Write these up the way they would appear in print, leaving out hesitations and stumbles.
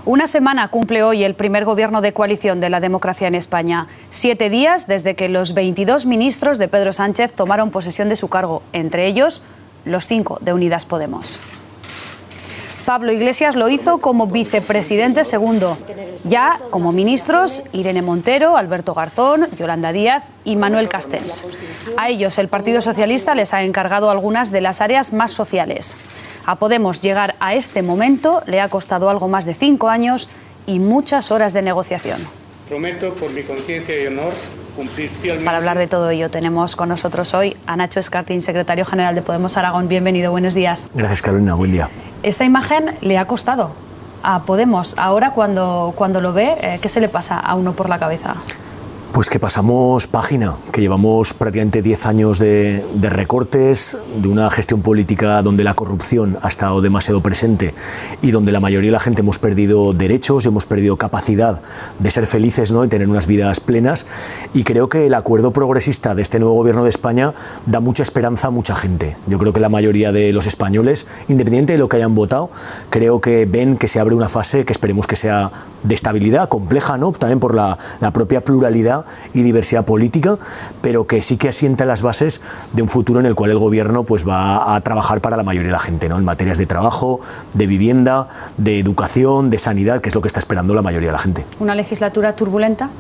Una semana cumple hoy el primer gobierno de coalición de la democracia en España. 7 días desde que los 22 ministros de Pedro Sánchez tomaron posesión de su cargo, entre ellos los 5 de Unidas Podemos. Pablo Iglesias lo hizo como vicepresidente segundo. Ya como ministros, Irene Montero, Alberto Garzón, Yolanda Díaz y Manuel Castells. A ellos el Partido Socialista les ha encargado algunas de las áreas más sociales. A Podemos llegar a este momento le ha costado algo más de 5 años y muchas horas de negociación. Prometo, por mi conciencia y honor, cumplir fielmente. Para hablar de todo ello tenemos con nosotros hoy a Nacho Escartín, secretario general de Podemos Aragón. Bienvenido, buenos días. Gracias, Carolina, buen día. Esta imagen le ha costado a Podemos. Ahora, cuando lo ve, ¿qué se le pasa a uno por la cabeza? Pues que pasamos página, que llevamos prácticamente 10 años de recortes, de una gestión política donde la corrupción ha estado demasiado presente y donde la mayoría de la gente hemos perdido derechos, hemos perdido capacidad de ser felices, ¿no?, y tener unas vidas plenas. Y creo que el acuerdo progresista de este nuevo gobierno de España da mucha esperanza a mucha gente. Yo creo que la mayoría de los españoles, independiente de lo que hayan votado, creo que ven que se abre una fase que esperemos que sea de estabilidad, compleja, ¿no?, también por la propia pluralidad y diversidad política, pero que sí que asienta las bases de un futuro en el cual el gobierno pues va a trabajar para la mayoría de la gente, ¿no?, en materias de trabajo, de vivienda, de educación, de sanidad, que es lo que está esperando la mayoría de la gente. ¿Una legislatura turbulenta?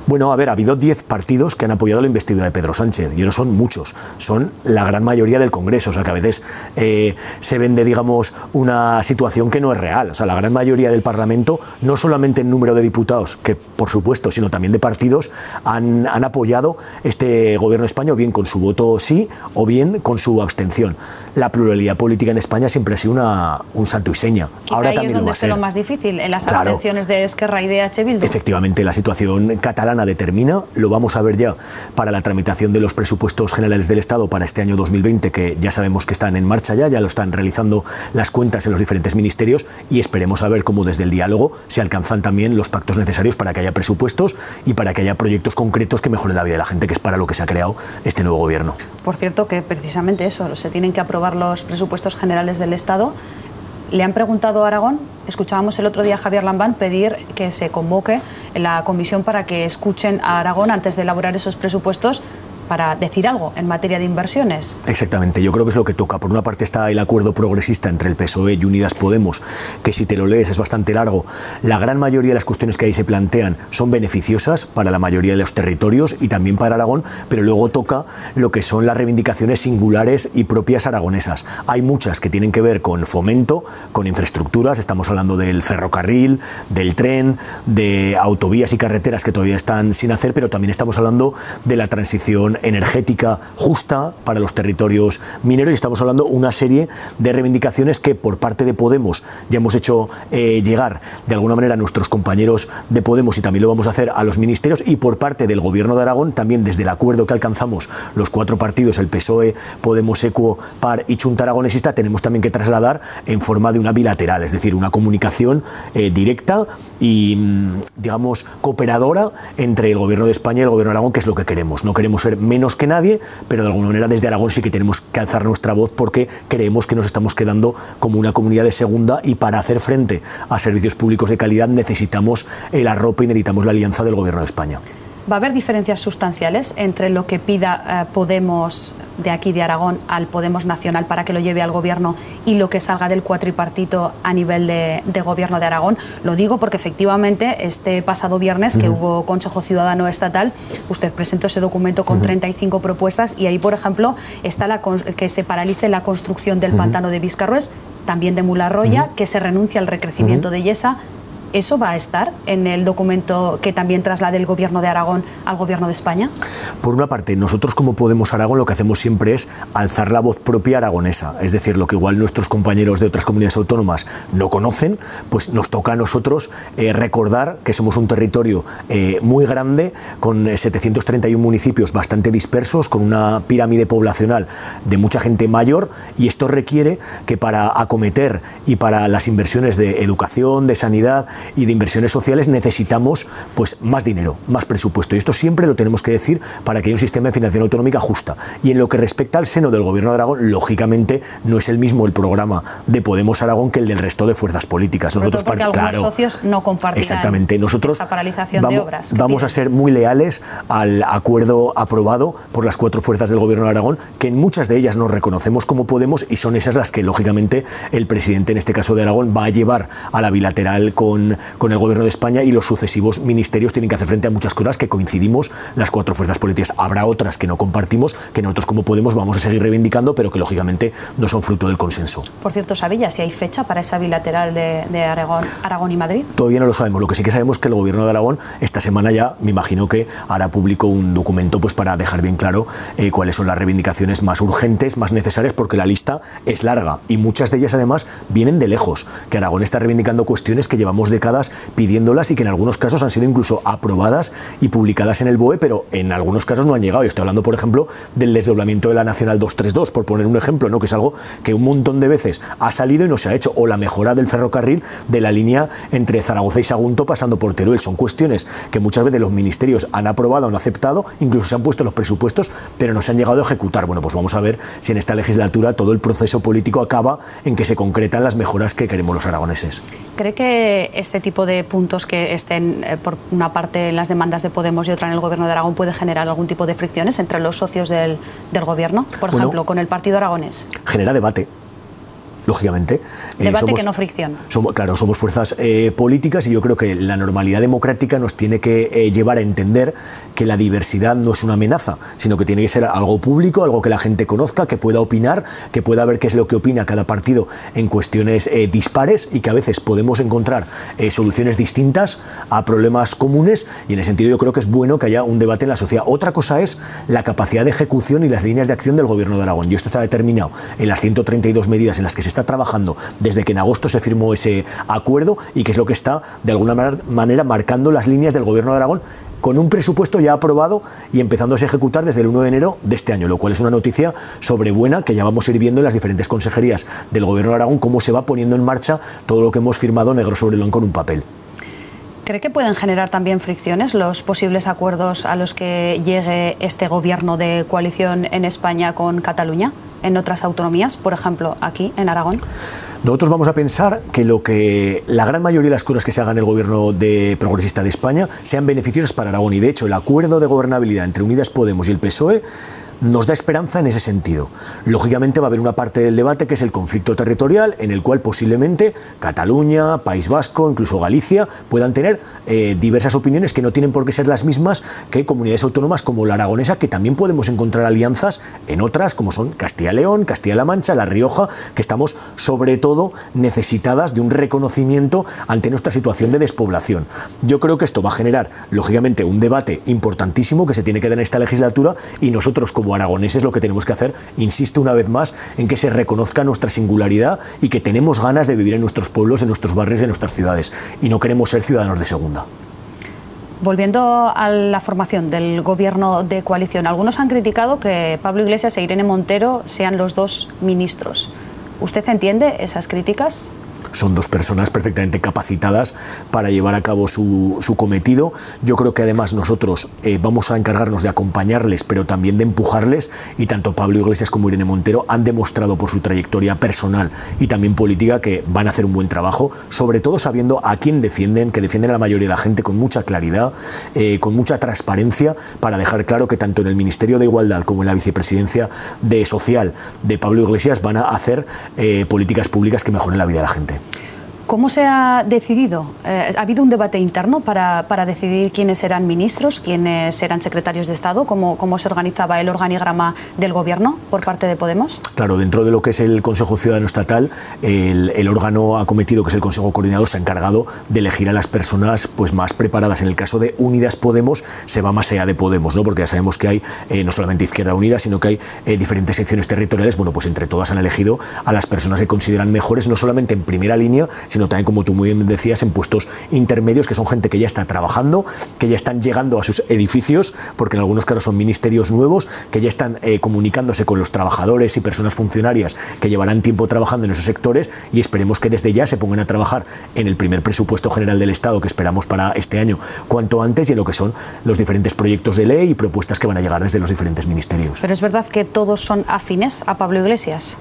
Bueno, a ver, ha habido 10 partidos que han apoyado la investidura de Pedro Sánchez, y esos son muchos, son la gran mayoría del Congreso, o sea que a veces se vende, digamos, una situación que no es real. O sea, la gran mayoría del Parlamento, no solamente en número de diputados, que por supuesto, sino también de partidos, han apoyado este gobierno de España, o bien con su voto sí, o bien con su abstención. La pluralidad política en España siempre ha sido un santo y seña. Ahora también es donde esté lo más difícil, en las abstenciones de Esquerra y de EH Bildu. Efectivamente, la situación catalana determina, lo vamos a ver ya para la tramitación de los presupuestos generales del Estado para este año 2020, que ya sabemos que están en marcha ya lo están realizando las cuentas en los diferentes ministerios, y esperemos a ver cómo desde el diálogo se alcanzan también los pactos necesarios para que haya presupuestos y para que haya proyectos concretos que mejoren la vida de la gente, que es para lo que se ha creado este nuevo gobierno. Por cierto, que precisamente eso, se tienen que aprobar los presupuestos generales del Estado. Le han preguntado a Aragón, escuchábamos el otro día a Javier Lambán pedir que se convoque la comisión para que escuchen a Aragón antes de elaborar esos presupuestos para decir algo en materia de inversiones. Exactamente, yo creo que es lo que toca. Por una parte está el acuerdo progresista entre el PSOE y Unidas Podemos, que si te lo lees es bastante largo. La gran mayoría de las cuestiones que ahí se plantean son beneficiosas para la mayoría de los territorios y también para Aragón, pero luego toca lo que son las reivindicaciones singulares y propias aragonesas. Hay muchas que tienen que ver con fomento, con infraestructuras, estamos hablando del ferrocarril, del tren, de autovías y carreteras que todavía están sin hacer, pero también estamos hablando de la transición energética justa para los territorios mineros, y estamos hablando una serie de reivindicaciones que por parte de Podemos ya hemos hecho llegar de alguna manera a nuestros compañeros de Podemos, y también lo vamos a hacer a los ministerios, y por parte del Gobierno de Aragón también desde el acuerdo que alcanzamos los 4 partidos, el PSOE, Podemos, Equo, PAR y Chunta Aragonesista, tenemos también que trasladar en forma de una bilateral, es decir, una comunicación directa y digamos cooperadora entre el Gobierno de España y el Gobierno de Aragón, que es lo que queremos. No queremos ser menos que nadie, pero de alguna manera desde Aragón sí que tenemos que alzar nuestra voz, porque creemos que nos estamos quedando como una comunidad de segunda, y para hacer frente a servicios públicos de calidad necesitamos el arrope y necesitamos la alianza del Gobierno de España. ¿Va a haber diferencias sustanciales entre lo que pida Podemos de aquí de Aragón al Podemos nacional para que lo lleve al Gobierno y lo que salga del cuatripartito a nivel de Gobierno de Aragón? Lo digo porque efectivamente este pasado viernes que hubo Consejo Ciudadano Estatal, usted presentó ese documento con 35 propuestas, y ahí, por ejemplo, está que se paralice la construcción del pantano de Viscarrués, también de Mularroya, que se renuncie al recrecimiento de Yesa. ¿Eso va a estar en el documento que también traslade el Gobierno de Aragón al Gobierno de España? Por una parte, nosotros como Podemos Aragón lo que hacemos siempre es alzar la voz propia aragonesa, es decir, lo que igual nuestros compañeros de otras comunidades autónomas no conocen, pues nos toca a nosotros recordar que somos un territorio muy grande, con 731 municipios bastante dispersos, con una pirámide poblacional de mucha gente mayor, y esto requiere que para acometer y para las inversiones de educación, de sanidad y de inversiones sociales necesitamos pues más dinero, más presupuesto. Y esto siempre lo tenemos que decir para que haya un sistema de financiación autonómica justa. Y en lo que respecta al seno del Gobierno de Aragón, lógicamente no es el mismo el programa de Podemos Aragón que el del resto de fuerzas políticas. Nosotros, porque algunos socios no compartirán exactamente. Nosotros esta paralización de obras. Vamos a ser muy leales al acuerdo aprobado por las 4 fuerzas del Gobierno de Aragón, que en muchas de ellas nos reconocemos como Podemos y son esas las que, lógicamente, el presidente, en este caso de Aragón, va a llevar a la bilateral con el Gobierno de España, y los sucesivos ministerios tienen que hacer frente a muchas cosas que coincidimos las 4 fuerzas políticas. Habrá otras que no compartimos, que nosotros como Podemos vamos a seguir reivindicando, pero que lógicamente no son fruto del consenso. Por cierto, ¿sabe ya si hay fecha para esa bilateral de Aragón y Madrid? Todavía no lo sabemos. Lo que sí que sabemos es que el Gobierno de Aragón esta semana ya, me imagino que hará público un documento pues para dejar bien claro cuáles son las reivindicaciones más urgentes, más necesarias, porque la lista es larga y muchas de ellas además vienen de lejos, que Aragón está reivindicando cuestiones que llevamos décadas pidiéndolas y que en algunos casos han sido incluso aprobadas y publicadas en el BOE, pero en algunos casos no han llegado. Yo estoy hablando, por ejemplo, del desdoblamiento de la Nacional 232, por poner un ejemplo, ¿no? Que es algo que un montón de veces ha salido y no se ha hecho, o la mejora del ferrocarril de la línea entre Zaragoza y Sagunto pasando por Teruel. Son cuestiones que muchas veces los ministerios han aprobado, han aceptado, incluso se han puesto en los presupuestos, pero no se han llegado a ejecutar. Bueno, pues vamos a ver si en esta legislatura todo el proceso político acaba en que se concretan las mejoras que queremos los aragoneses. ¿Cree que este tipo de puntos que estén por una parte en las demandas de Podemos y otra en el Gobierno de Aragón puede generar algún tipo de fricciones entre los socios del Gobierno? Por ejemplo, con el Partido Aragonés. Genera debate. Lógicamente. Debate que no fricción. Somos fuerzas políticas y yo creo que la normalidad democrática nos tiene que llevar a entender que la diversidad no es una amenaza, sino que tiene que ser algo público, algo que la gente conozca, que pueda opinar, que pueda ver qué es lo que opina cada partido en cuestiones dispares y que a veces podemos encontrar soluciones distintas a problemas comunes, y en ese sentido yo creo que es bueno que haya un debate en la sociedad. Otra cosa es la capacidad de ejecución y las líneas de acción del Gobierno de Aragón, y esto está determinado en las 132 medidas en las que se está trabajando desde que en agosto se firmó ese acuerdo, y que es lo que está de alguna manera marcando las líneas del Gobierno de Aragón, con un presupuesto ya aprobado y empezándose a ejecutar desde el 1 de enero de este año, lo cual es una noticia sobrebuena que ya vamos a ir viendo en las diferentes consejerías del Gobierno de Aragón, cómo se va poniendo en marcha todo lo que hemos firmado negro sobre blanco en un papel. ¿Cree que pueden generar también fricciones los posibles acuerdos a los que llegue este gobierno de coalición en España con Cataluña, en otras autonomías, por ejemplo, aquí en Aragón? Nosotros vamos a pensar que la gran mayoría de las cosas que se hagan en el Gobierno progresista de España sean beneficiosas para Aragón, y de hecho el acuerdo de gobernabilidad entre Unidas Podemos y el PSOE nos da esperanza en ese sentido. Lógicamente va a haber una parte del debate que es el conflicto territorial, en el cual posiblemente Cataluña, País Vasco, incluso Galicia puedan tener diversas opiniones que no tienen por qué ser las mismas que comunidades autónomas como la aragonesa, que también podemos encontrar alianzas en otras como son Castilla y León, Castilla-La Mancha, La Rioja, que estamos sobre todo necesitadas de un reconocimiento ante nuestra situación de despoblación. Yo creo que esto va a generar lógicamente un debate importantísimo que se tiene que dar en esta legislatura, y nosotros como aragoneses lo que tenemos que hacer, insisto una vez más, en que se reconozca nuestra singularidad y que tenemos ganas de vivir en nuestros pueblos, en nuestros barrios y en nuestras ciudades, y no queremos ser ciudadanos de segunda. Volviendo a la formación del gobierno de coalición, algunos han criticado que Pablo Iglesias e Irene Montero sean los 2 ministros. ¿Usted entiende esas críticas? Son 2 personas perfectamente capacitadas para llevar a cabo su cometido. Yo creo que además nosotros vamos a encargarnos de acompañarles, pero también de empujarles, y tanto Pablo Iglesias como Irene Montero han demostrado por su trayectoria personal y también política que van a hacer un buen trabajo, sobre todo sabiendo a quién defienden, que defienden a la mayoría de la gente con mucha claridad, con mucha transparencia, para dejar claro que tanto en el Ministerio de Igualdad como en la vicepresidencia de Social de Pablo Iglesias van a hacer políticas públicas que mejoren la vida de la gente. ¿Cómo se ha decidido? ¿Ha habido un debate interno para decidir quiénes serán ministros, quiénes serán secretarios de Estado? ¿Cómo se organizaba el organigrama del Gobierno por parte de Podemos? Claro, dentro de lo que es el Consejo Ciudadano Estatal, el órgano acometido, que es el Consejo Coordinador, se ha encargado de elegir a las personas pues más preparadas. En el caso de Unidas Podemos se va más allá de Podemos, ¿no? Porque ya sabemos que hay no solamente Izquierda Unida, sino que hay diferentes secciones territoriales. Bueno, pues entre todas han elegido a las personas que consideran mejores, no solamente en primera línea, sino también, como tú muy bien decías, en puestos intermedios, que son gente que ya está trabajando, que ya están llegando a sus edificios, porque en algunos casos son ministerios nuevos, que ya están comunicándose con los trabajadores y personas funcionarias que llevarán tiempo trabajando en esos sectores, y esperemos que desde ya se pongan a trabajar en el primer presupuesto general del Estado que esperamos para este año cuanto antes, y en lo que son los diferentes proyectos de ley y propuestas que van a llegar desde los diferentes ministerios. ¿Pero es verdad que todos son afines a Pablo Iglesias?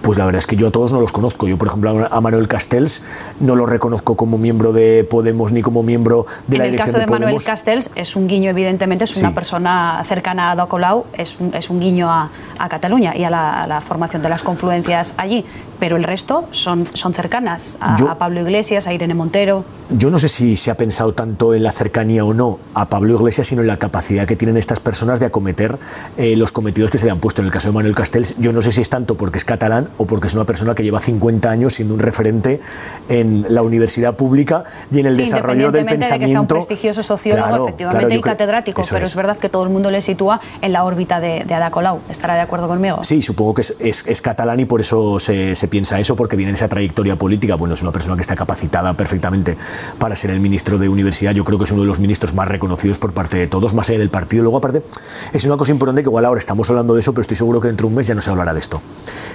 Pues la verdad es que yo a todos no los conozco. Yo, por ejemplo, a Manuel Castells no lo reconozco como miembro de Podemos ni como miembro de la dirección de Podemos. En el caso de Manuel Castells es un guiño, evidentemente, es una persona cercana a Ada Colau, es un guiño a Cataluña y a la formación de las confluencias allí, pero el resto son cercanas a Pablo Iglesias, a Irene Montero. Yo no sé si se ha pensado tanto en la cercanía o no a Pablo Iglesias, sino en la capacidad que tienen estas personas de acometer los cometidos que se le han puesto. En el caso de Manuel Castells, yo no sé si es tanto porque es catalán o porque es una persona que lleva 50 años siendo un referente en la universidad pública y en el desarrollo del pensamiento. De que sea un prestigioso sociólogo, efectivamente, y catedrático, pero es verdad que todo el mundo le sitúa en la órbita de Ada Colau. ¿Estará de acuerdo conmigo? Sí, supongo que es catalán y por eso se piensa eso, porque viene de esa trayectoria política. Bueno, es una persona que está capacitada perfectamente para ser el ministro de Universidad. Yo creo que es uno de los ministros más reconocidos por parte de todos, más allá del partido. Luego, aparte, es una cosa importante que igual ahora estamos hablando de eso, pero estoy seguro que dentro de un mes ya no se hablará de esto.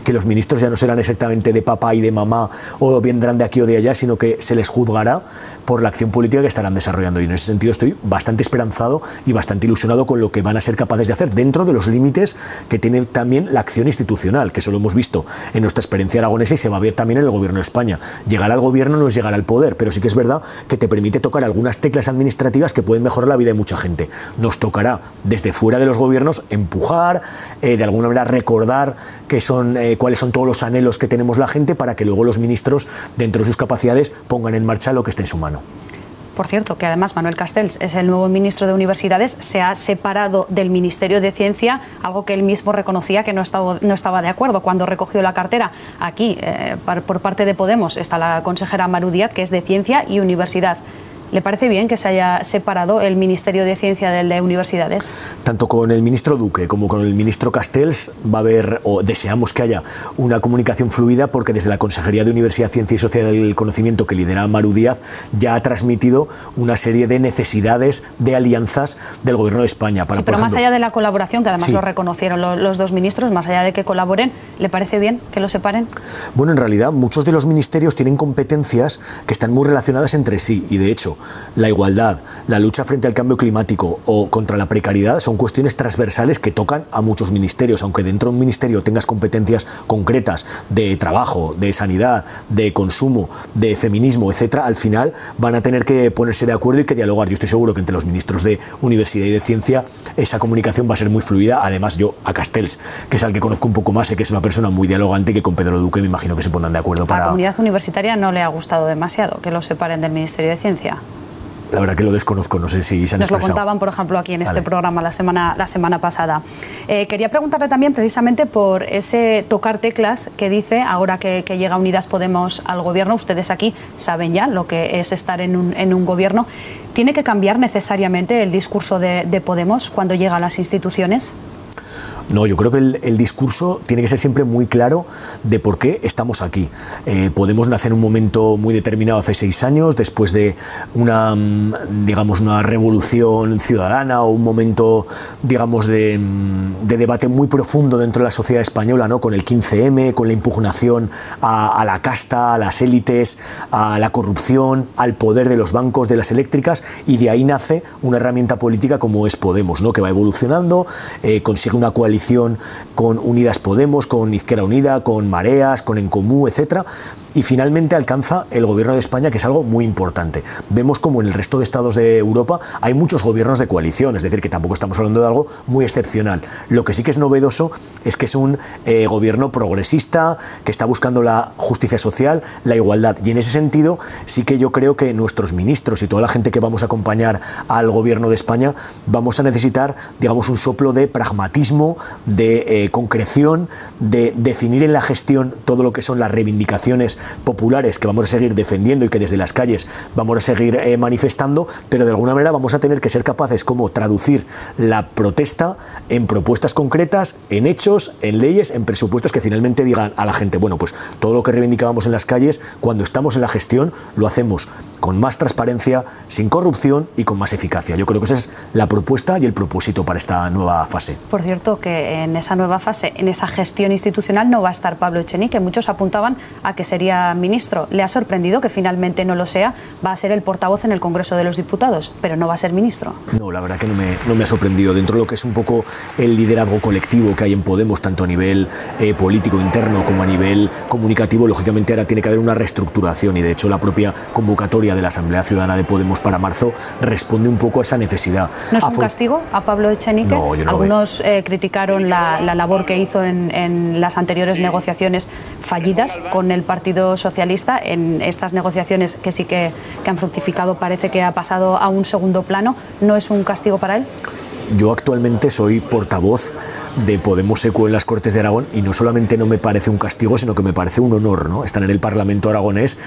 Que los ministros ya no serán exactamente de papá y de mamá o vendrán de aquí o de allá, sino que se les juzgará por la acción política que estarán desarrollando. Y en ese sentido estoy bastante esperanzado y bastante ilusionado con lo que van a ser capaces de hacer dentro de los límites que tiene también la acción institucional, que eso lo hemos visto en nuestra experiencia aragonesa y se va a ver también en el gobierno de España. Llegar al gobierno no es llegar al poder, pero sí que es verdad que te permite tocar algunas teclas administrativas que pueden mejorar la vida de mucha gente. Nos tocará desde fuera de los gobiernos empujar, de alguna manera recordar cuáles son todos los anhelos que tenemos la gente para que luego los ministros, dentro de sus capacidades, pongan en marcha lo que esté en su mano. Por cierto, que además Manuel Castells es el nuevo ministro de Universidades, se ha separado del Ministerio de Ciencia, algo que él mismo reconocía que no estaba de acuerdo cuando recogió la cartera. Aquí, por parte de Podemos, está la consejera Maru Díaz, que es de Ciencia y Universidad. ¿Le parece bien que se haya separado el Ministerio de Ciencia del de Universidades? Tanto con el ministro Duque como con el ministro Castells va a haber, o deseamos que haya, una comunicación fluida, porque desde la Consejería de Universidad, Ciencia y Sociedad del Conocimiento, que lidera Maru Díaz, ya ha transmitido una serie de necesidades de alianzas del Gobierno de España. Para, sí, pero más allá de la colaboración, que además lo reconocieron los dos ministros, más allá de que colaboren, ¿le parece bien que lo separen? Bueno, en realidad muchos de los ministerios tienen competencias que están muy relacionadas entre sí, y de hecho la igualdad, la lucha frente al cambio climático o contra la precariedad son cuestiones transversales que tocan a muchos ministerios. Aunque dentro de un ministerio tengas competencias concretas de trabajo, de sanidad, de consumo, de feminismo, etcétera, al final van a tener que ponerse de acuerdo y que dialogar. Yo estoy seguro que entre los ministros de Universidad y de Ciencia esa comunicación va a ser muy fluida. Además, yo a Castells, que es al que conozco un poco más, sé que es una persona muy dialogante, y que con Pedro Duque me imagino que se pondrán de acuerdo para... A la comunidad universitaria no le ha gustado demasiado que lo separen del Ministerio de Ciencia. La verdad que lo desconozco, no sé si se han expresado. Nos lo contaban, por ejemplo, aquí en este programa la semana pasada. Quería preguntarle también precisamente por ese tocar teclas que dice, ahora que llega Unidas Podemos al gobierno. Ustedes aquí saben ya lo que es estar en un gobierno. ¿Tiene que cambiar necesariamente el discurso de Podemos cuando llega a las instituciones? No, yo creo que el discurso tiene que ser siempre muy claro de por qué estamos aquí. Podemos nacer en un momento muy determinado hace 6 años, después de una revolución ciudadana o un momento, digamos, de debate muy profundo dentro de la sociedad española, ¿no? Con el 15M, con la impugnación a la casta, a las élites, a la corrupción, al poder de los bancos, de las eléctricas, y de ahí nace una herramienta política como es Podemos, ¿no? Que va evolucionando, consigue una coalición con Unidas Podemos, con Izquierda Unida, con Mareas, con En Comú, etcétera, y finalmente alcanza el gobierno de España, que es algo muy importante. Vemos como en el resto de estados de Europa hay muchos gobiernos de coalición, es decir, que tampoco estamos hablando de algo muy excepcional. Lo que sí que es novedoso es que es un gobierno progresista, que está buscando la justicia social, la igualdad, y en ese sentido sí que yo creo que nuestros ministros y toda la gente que vamos a acompañar al gobierno de España vamos a necesitar, digamos, un soplo de pragmatismo, de concreción, de definir en la gestión todo lo que son las reivindicaciones populares que vamos a seguir defendiendo y que desde las calles vamos a seguir manifestando, pero de alguna manera vamos a tener que ser capaces como traducir la protesta en propuestas concretas, en hechos, en leyes, en presupuestos que finalmente digan a la gente, bueno, pues todo lo que reivindicábamos en las calles, cuando estamos en la gestión, lo hacemos con más transparencia, sin corrupción y con más eficacia. Yo creo que esa es la propuesta y el propósito para esta nueva fase. Por cierto, que en esa nueva fase, en esa gestión institucional, no va a estar Pablo Echenique. Muchos apuntaban a que sería ministro. ¿Le ha sorprendido que finalmente no lo sea? Va a ser el portavoz en el Congreso de los Diputados, pero no va a ser ministro. No, la verdad que no me ha sorprendido. Dentro de lo que es un poco el liderazgo colectivo que hay en Podemos, tanto a nivel político interno como a nivel comunicativo, lógicamente ahora tiene que haber una reestructuración y de hecho la propia convocatoria de la Asamblea Ciudadana de Podemos para marzo responde un poco a esa necesidad. ¿No es un castigo a Pablo Echenique? No, yo no Algunos criticaron la labor que hizo en las anteriores negociaciones fallidas con el Partido Socialista. En estas negociaciones que sí que han fructificado parece que ha pasado a un segundo plano. ¿No es un castigo para él? Yo actualmente soy portavoz de Podemos ECU en las Cortes de Aragón y no solamente no me parece un castigo, sino que me parece un honor, ¿no? Estar en el Parlamento aragonés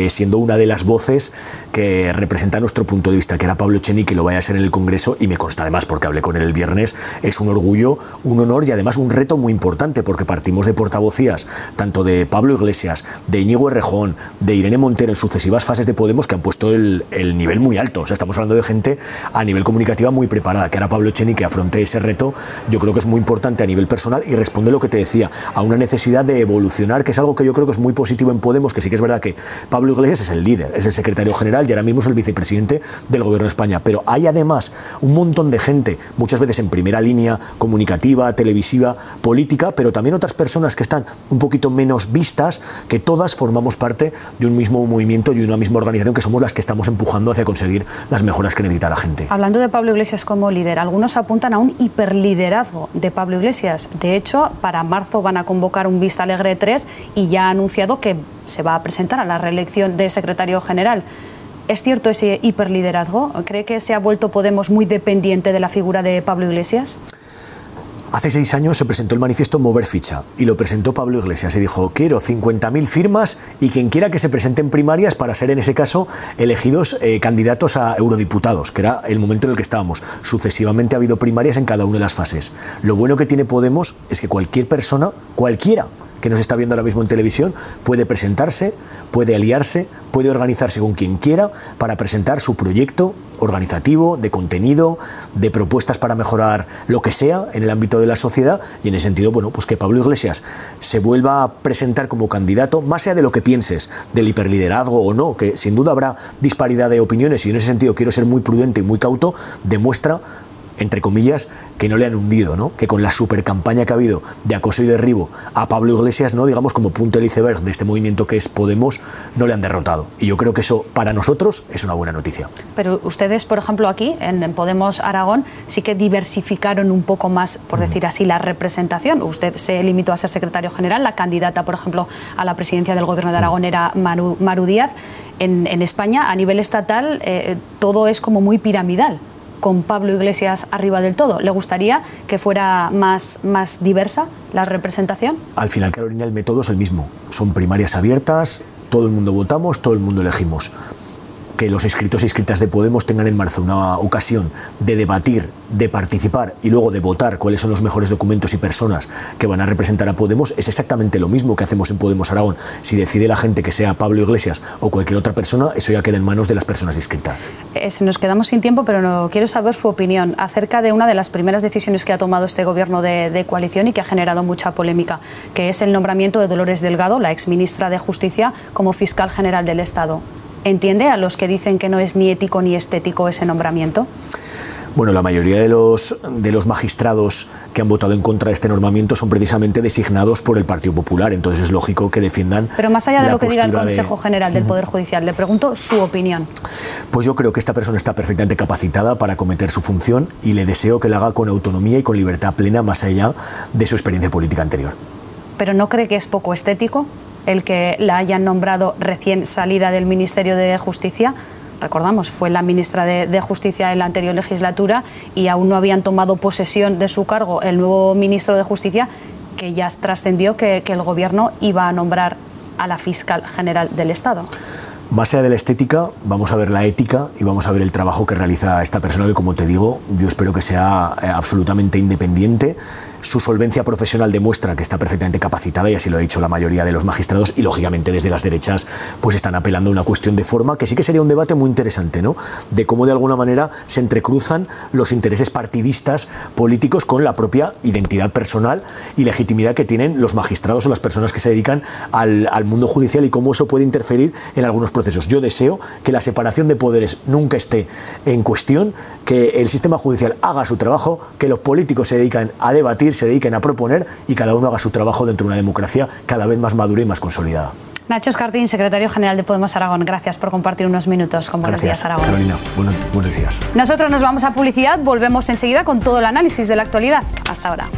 siendo una de las voces que representa nuestro punto de vista, que era Pablo Echenique, lo vaya a ser en el Congreso, y me consta además porque hablé con él el viernes. Es un orgullo, un honor y además un reto muy importante, porque partimos de portavocías tanto de Pablo Iglesias, de Íñigo Errejón, de Irene Montero en sucesivas fases de Podemos que han puesto el nivel muy alto. O sea, estamos hablando de gente a nivel comunicativa muy preparada. Que ahora Pablo Echenique afronte ese reto, yo creo que es muy importante a nivel personal y responde lo que te decía, a una necesidad de evolucionar, que es algo que yo creo que es muy positivo en Podemos, que sí que es verdad que Pablo Iglesias es el líder, es el secretario general y ahora mismo es el vicepresidente del Gobierno de España, pero hay además un montón de gente, muchas veces en primera línea, comunicativa, televisiva, política, pero también otras personas que están un poquito menos vistas, que todas formamos parte de un mismo movimiento y una misma organización, que somos las que estamos empujando hacia conseguir las mejoras que necesita la gente. Hablando de Pablo Iglesias como líder, algunos apuntan a un hiperliderazgo de Pablo Iglesias. De hecho, para marzo van a convocar un Vista Alegre 3 y ya ha anunciado que se va a presentar a la reelección de secretario general. ¿Es cierto ese hiperliderazgo? ¿Cree que se ha vuelto Podemos muy dependiente de la figura de Pablo Iglesias? Hace 6 años se presentó el manifiesto Mover Ficha y lo presentó Pablo Iglesias y dijo: quiero 50.000 firmas y quien quiera que se presente en primarias para ser en ese caso elegidos candidatos a eurodiputados, que era el momento en el que estábamos. Sucesivamente ha habido primarias en cada una de las fases. Lo bueno que tiene Podemos es que cualquier persona, cualquiera que nos está viendo ahora mismo en televisión, puede presentarse, puede aliarse, puede organizarse con quien quiera para presentar su proyecto organizativo, de contenido, de propuestas para mejorar lo que sea en el ámbito de la sociedad, y en ese sentido, bueno, pues que Pablo Iglesias se vuelva a presentar como candidato, más allá de lo que pienses del hiperliderazgo o no, que sin duda habrá disparidad de opiniones, y en ese sentido quiero ser muy prudente y muy cauto, demuestra, entre comillas, que no le han hundido, ¿no? Que con la supercampaña que ha habido de acoso y derribo a Pablo Iglesias, ¿no? Digamos como punto del iceberg de este movimiento que es Podemos, no le han derrotado. Y yo creo que eso para nosotros es una buena noticia. Pero ustedes, por ejemplo, aquí en Podemos Aragón sí que diversificaron un poco más, por decir así, la representación. Usted se limitó a ser secretario general, la candidata, por ejemplo, a la presidencia del Gobierno de Aragón era Maru Díaz. En España, a nivel estatal, todo es como muy piramidal, con Pablo Iglesias arriba del todo. ¿Le gustaría que fuera más diversa la representación? Al final, Carolina, el método es el mismo. Son primarias abiertas, todo el mundo votamos, todo el mundo elegimos. Que los inscritos e inscritas de Podemos tengan en marzo una ocasión de debatir, de participar y luego de votar cuáles son los mejores documentos y personas que van a representar a Podemos es exactamente lo mismo que hacemos en Podemos Aragón. Si decide la gente que sea Pablo Iglesias o cualquier otra persona, eso ya queda en manos de las personas inscritas. Nos quedamos sin tiempo, pero no quiero saber su opinión acerca de una de las primeras decisiones que ha tomado este gobierno de coalición y que ha generado mucha polémica, que es el nombramiento de Dolores Delgado, la exministra de Justicia, como fiscal general del Estado. ¿Entiende a los que dicen que no es ni ético ni estético ese nombramiento? Bueno, la mayoría de los magistrados que han votado en contra de este nombramiento son precisamente designados por el Partido Popular, entonces es lógico que defiendan. Pero más allá de lo que diga el Consejo General del Poder Judicial, le pregunto su opinión. Pues yo creo que esta persona está perfectamente capacitada para acometer su función y le deseo que la haga con autonomía y con libertad plena, más allá de su experiencia política anterior. ¿Pero no cree que es poco estético el que la hayan nombrado recién salida del Ministerio de Justicia? recordamos, fue la ministra de Justicia en la anterior legislatura y aún no habían tomado posesión de su cargo el nuevo ministro de Justicia, que ya trascendió que el Gobierno iba a nombrar a la fiscal general del Estado. Más allá de la estética, vamos a ver la ética y vamos a ver el trabajo que realiza esta persona que, como te digo, yo espero que sea absolutamente independiente. Su solvencia profesional demuestra que está perfectamente capacitada y así lo ha dicho la mayoría de los magistrados y, lógicamente, desde las derechas pues están apelando a una cuestión de forma que sí que sería un debate muy interesante, ¿no? De cómo de alguna manera se entrecruzan los intereses partidistas políticos con la propia identidad personal y legitimidad que tienen los magistrados o las personas que se dedican al mundo judicial y cómo eso puede interferir en algunos procesos. Yo deseo que la separación de poderes nunca esté en cuestión, que el sistema judicial haga su trabajo, que los políticos se dedican a debatir, se dediquen a proponer y cada uno haga su trabajo dentro de una democracia cada vez más madura y más consolidada. Nacho Escartín, secretario general de Podemos Aragón, gracias por compartir unos minutos con Buenos Días Aragón. Carolina, buenos días. Nosotros nos vamos a publicidad, volvemos enseguida con todo el análisis de la actualidad. Hasta ahora.